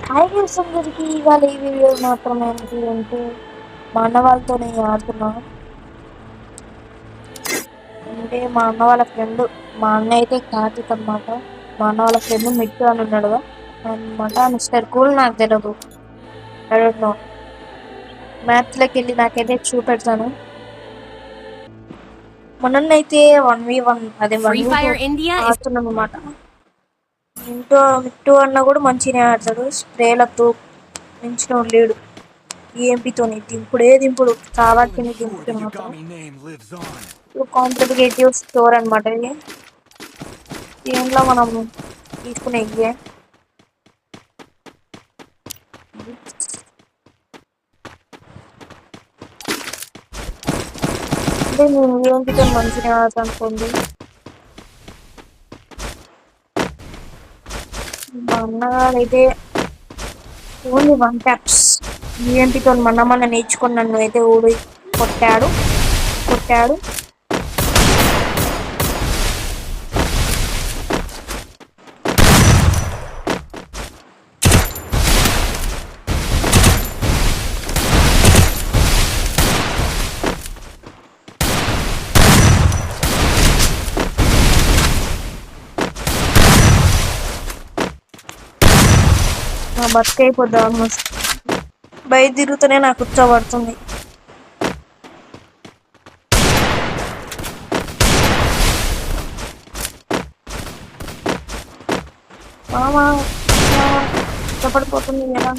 Hi guys అందరికి ఇవాళ ఈ వీడియో మాత్రం ఏంటి అంటే మా అన్న వాళ్ళతో నేను ఆడుతున్నా. అంటే మా అన్న వాళ్ళ ఫ్రెండ్, మా అన్న అయితే కార్తీక్ అనమాట. మా అన్న వాళ్ళ ఫ్రెండ్ మిట్టు అని ఉన్నాడు అనమాట. మిస్టర్ కూల్ నాకు తెలియదు, ఐ డోంట్ నో. మ్యాథ్స్లోకి వెళ్ళి నాకైతే చూపెడతాను. మొన్నైతే 1v1 అదే Free 1v2 Fire India is ఆడుతున్నాం అనమాట. మిట్టు అన్న కూడా మంచిగానే ఆడతాడు. స్ప్రేలతో మించిన లేడు. EMP-తో దింపుడు కావాల్సిన దింపుడు మాత్రం. కాంపిటేటివ్ స్టోర్ అనమాట ఇది. దీంట్లో మనం తీసుకునే అంటే నేను EMP-తో మంచిగా ఆడతాను అనుకోండి. మా అన్నగారైతే ఓన్లీ 1 taps EMP-తో మన నేర్చుకుని నన్ను అయితే ఊడి కొట్టాడు. నా బతుకైపోద్ది. ఆల్మోస్ట్ బయట తిరుగుతూనే నాకు కూర్చోబడుతుంది. మామా ఇష్టపడిపోతుంది కదా.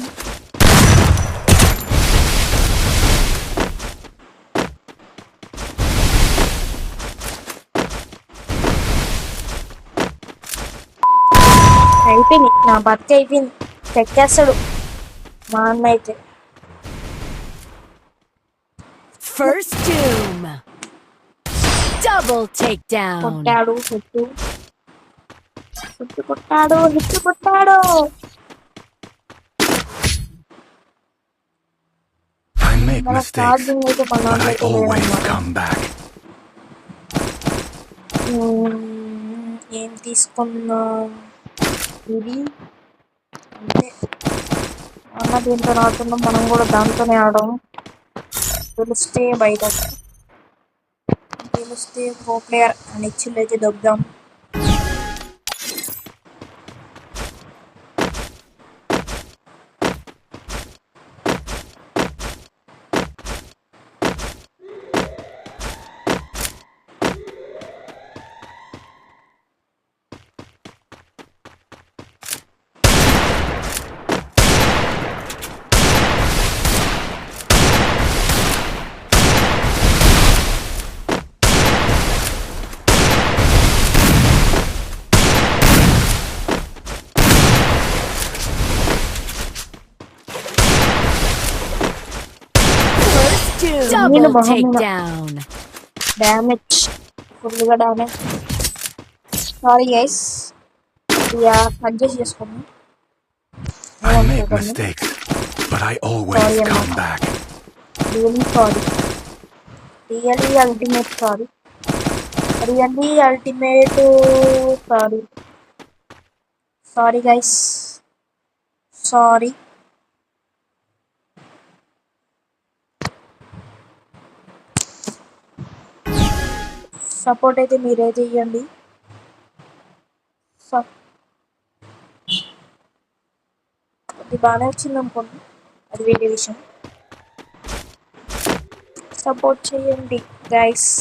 అయిపోయింది, నా బతుక అయిపోయింది. చెక్కేస్తాడు మా అన్న అయితే. First Doom. Double takedown. కొట్టాడు కొట్టాడు. I make mistakes, but I always come back. ఏం తీసుకున్నా ఇది అంటే అన్న దీంతో ఆడుతున్నాం, మనం కూడా దాంతోనే ఆడడం. తెలిస్తే బయట తెలిస్తే ప్రో ప్లేయర్ అని ఇచ్చిల్లైతే దొబ్బాం. Double takedown. డ్యామేజ్, ఫుల్గా డ్యామేజ్. సారీ గైస్, అడ్జస్ట్ చేసుకోండి. I make mistakes, but I always come back. Really sorry. Really ultimate sorry. Really ultimate sorry. Sorry guys. Sorry. Support అయితే మీరైతే ఇవ్వండి. అది బాగానే వచ్చింది అనుకోండి, అది వేరే విషయం. సపోర్ట్ చేయండి గైస్.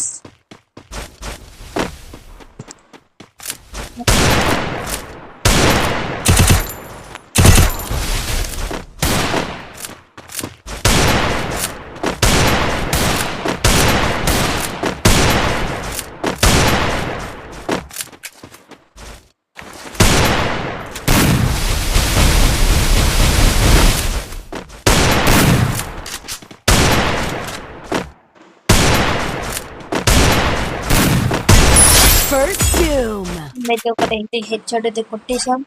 First Doom. అయితే ఒకటైతే హెడ్షాట్ అయితే కొట్టేసాం.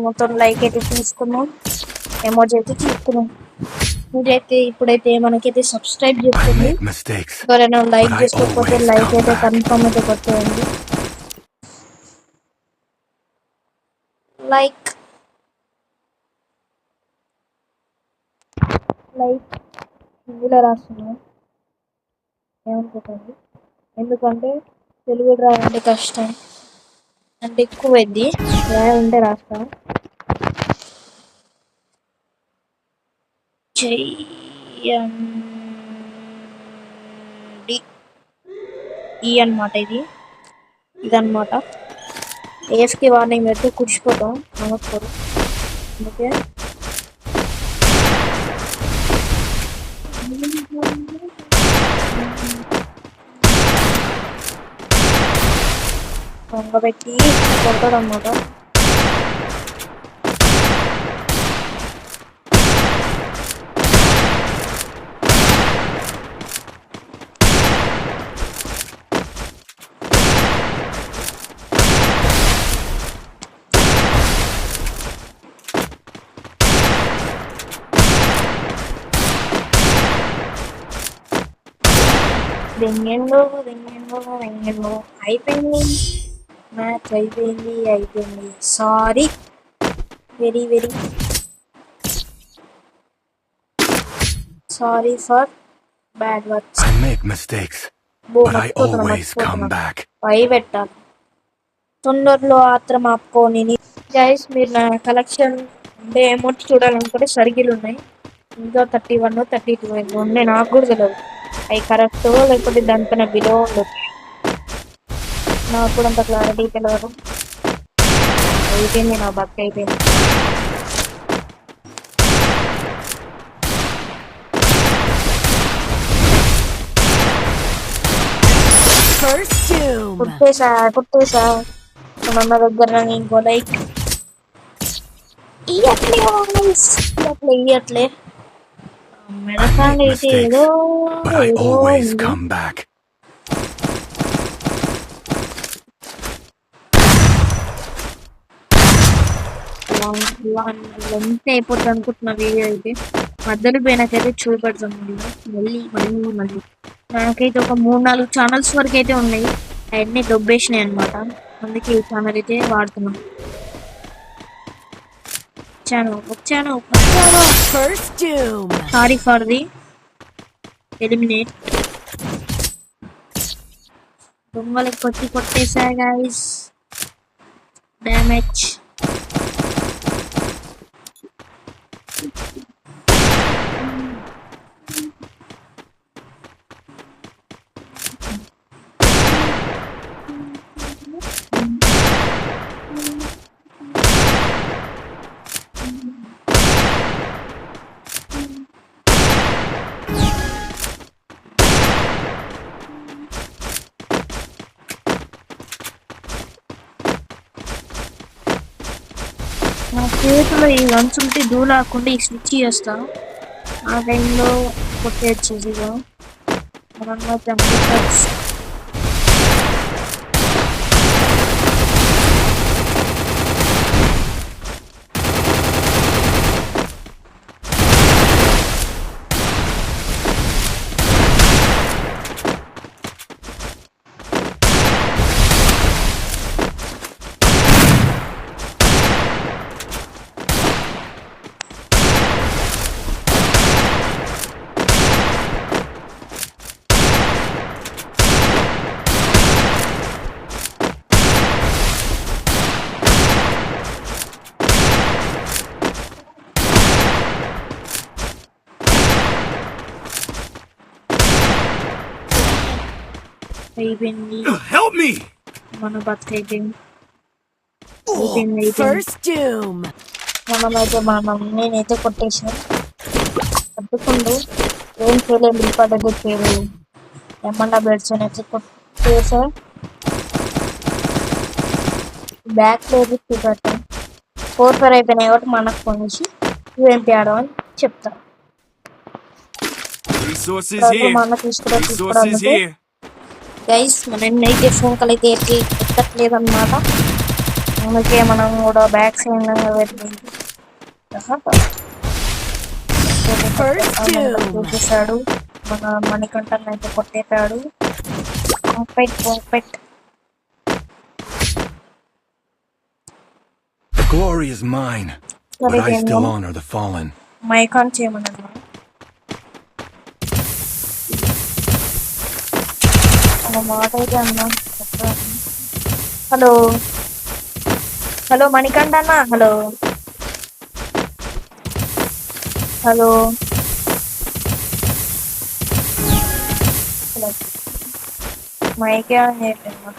మొత్తం లైక్ అయితే తీసుకున్నాం, ఎమోజీ అయితే తీసుకున్నాం. మీరైతే ఇప్పుడైతే మనకైతే సబ్స్క్రైబ్ చేసుకోండి. ఎవరైనా లైక్ చేసుకోకపోతే లైక్ అయితే కన్ఫర్మ్ అయితే కొట్టేయండి. లైక్ లైక్ హిందీలో రాస్తున్నాను ఏమనుకోకండి, ఎందుకంటే తెలుగు రాయాలంటే కష్టం అంటే ఎక్కువ అయింది, రాయాలంటే రాస్తాను. చెయ్యండి ఈ అన్నమాట, ఇదన్నమాట. ఏఎఫ్కి వార్నింగ్ పెడితే కుడిచిపోతాం నమ్మకూడదు, అందుకే దొంగ పెట్టి కొడతాడు అన్నమాట. దెంగెండు అయిపోయింది, మ్యాచ్ అయిపోయింది. Sorry, very sorry for bad words. I make mistakes, but I always come back. పై పెట్టాలి తొందరలో ఆత్రం ఆపుకోని. గైస్, మీరు నా కలెక్షన్ అంటే అమౌంట్ చూడాలనుకుంటే సర్కిల్ ఉన్నాయి, ఇంకా 31 32 ఉన్నాయి, నాకు కూడా తెలియదు అవి కరెక్ట్ లేకపోతే దానిపైన బిలో ఉండొచ్చు, నాకు కూడా అంత క్లారిటీ తెలియదు. అయిపోయింది, నా బక్ అయిపోయింది. First doom. కుట్టేసా మన దగ్గర ఇంకో లైక్ ఇయ్యట్లే మెడకాండ్ అయితే Mistakes, ఏదో but I always come back. Length అయిపోతుంది అనుకుంటున్నా వీడియో అయితే, మధ్యలో పోయినాకైతే చూపెడతాం మళ్ళీ. నాకైతే ఒక 3-4 ఛానల్స్ వరకు అయితే ఉన్నాయి, అవన్నీ దొబ్బేసినాయి అనమాట, అందుకే ఈ ఛానల్ అయితే వాడుతున్నాం. వచ్చాను. First doom. Sorry for the eliminate. దొంగలకు కొట్టేసా గైస్, డ్యామేజ్. నా చేతిలో ఈ గన్స్ ఉంటే దూలాకుండా ఈ స్విచ్ చేస్తాను, ఆ టైంలో కొట్టేయచ్చు. ఇక అయిపోయింది, Help me! మన బతుకైపోయింది. First doom. నేనైతే కొట్టేసాను, పట్టుకుండు ఏం చేయలేదు, రికార్డ్ చేయలేదు. ఏమన్నా బెడ్స్ అయితే కొట్టేసా, బ్యాక్ లేదు చూపెట్టాను. 4-4 అయిపోయినాయి కాబట్టి మనకు కొనేసి యూఎంపీ ఆడమని చెప్తాను. మన తీసుకురా గైస్, మన అయితే ఫోన్ కాల్ అయితే ఎక్కట్లేదు అనమాట, అందుకే మనం కూడా బ్యాక్ సైడ్ చూసేసాడు. మన మణికంఠన్ అయితే కొట్టేశాడు. The glory is mine, but I still honor the fallen. Mike on చేయమన్నా మా మాట అయితే అన్నా. హలో హలో మణికంఠ అన్న, హలో హలో హలో మైకే ఆన్ చేయట్లేదా?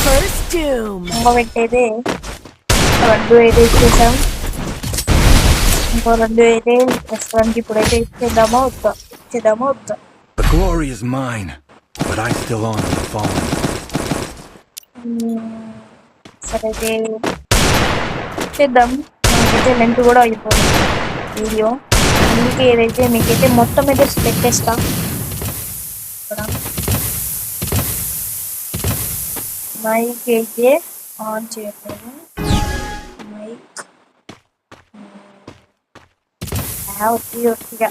First doom. ఇంకో పెట్టేదే 2 అయితే ఇచ్చేసాం. ఇంకో 2 అయితే ప్రస్తుతానికి ఇప్పుడైతే ఇచ్చేద్దామా వద్దా? The glory is mine, but I still honor the fallen. సరే అయితే చేద్దాం. నాకైతే లెంత్ కూడా అయిపోయింది వీడియో, అందుకే ఏదైతే మీకైతే మొత్తం అయితే పెట్టేస్తా. ఇక్కడ మైక్ అయితే ఆన్ చేయట్లేదు. మైక్ ఒట్టిగా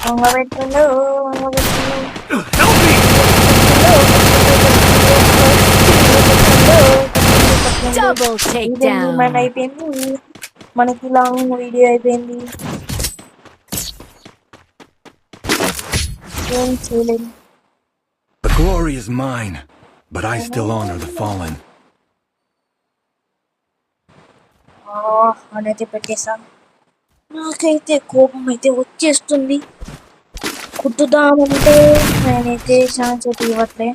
వంగబెట్టిండు. Double takedown. అయిపోయింది, మనకి లాంగ్ వీడియో అయిపోయింది. ఏం చేయలేదు. The glory is mine, but I still honor the fallen. అనైతే పెట్టేశాను. నాకైతే కోపం అయితే వచ్చేస్తుంది. కుట్టుదామంటే నేనైతే ఛాన్స్ అయితే ఇవ్వట్లే.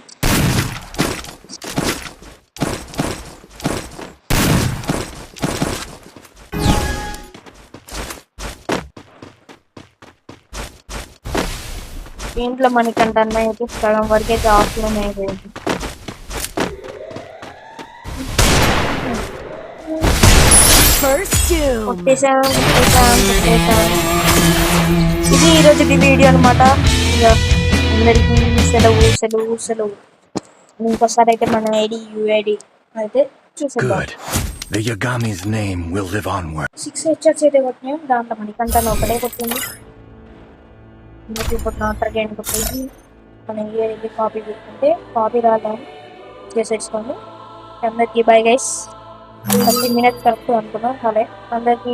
దీంట్లో మనకంటే అన్న అయితే సగం వరకు అయితే ఆఫ్లోనే అయిపోయింది. First doom. కొట్టేసాను. ఇది ఈరోజు వీడియో అనమాట. ఇక అందరికీ సెలవు. ఇంకోసారి అయితే మన యూఐడి అయితే చూసేద్దాం. Good. The Yagami's name will live onward. 6 HRs అయితే కొట్టినాం. దాంట్లో మనకంటే ఒకటే కొట్టింది. ఇప్పుడు నా గేమ్ కొట్టేసి మన యూఐడి కాపీ పెట్టుకుంటే కాపీ రాదని చేసేసుకోండి. అందరికీ బై గైస్. 30 minutes కరెక్ట్ అనుకున్నాం. సరే అందరికీ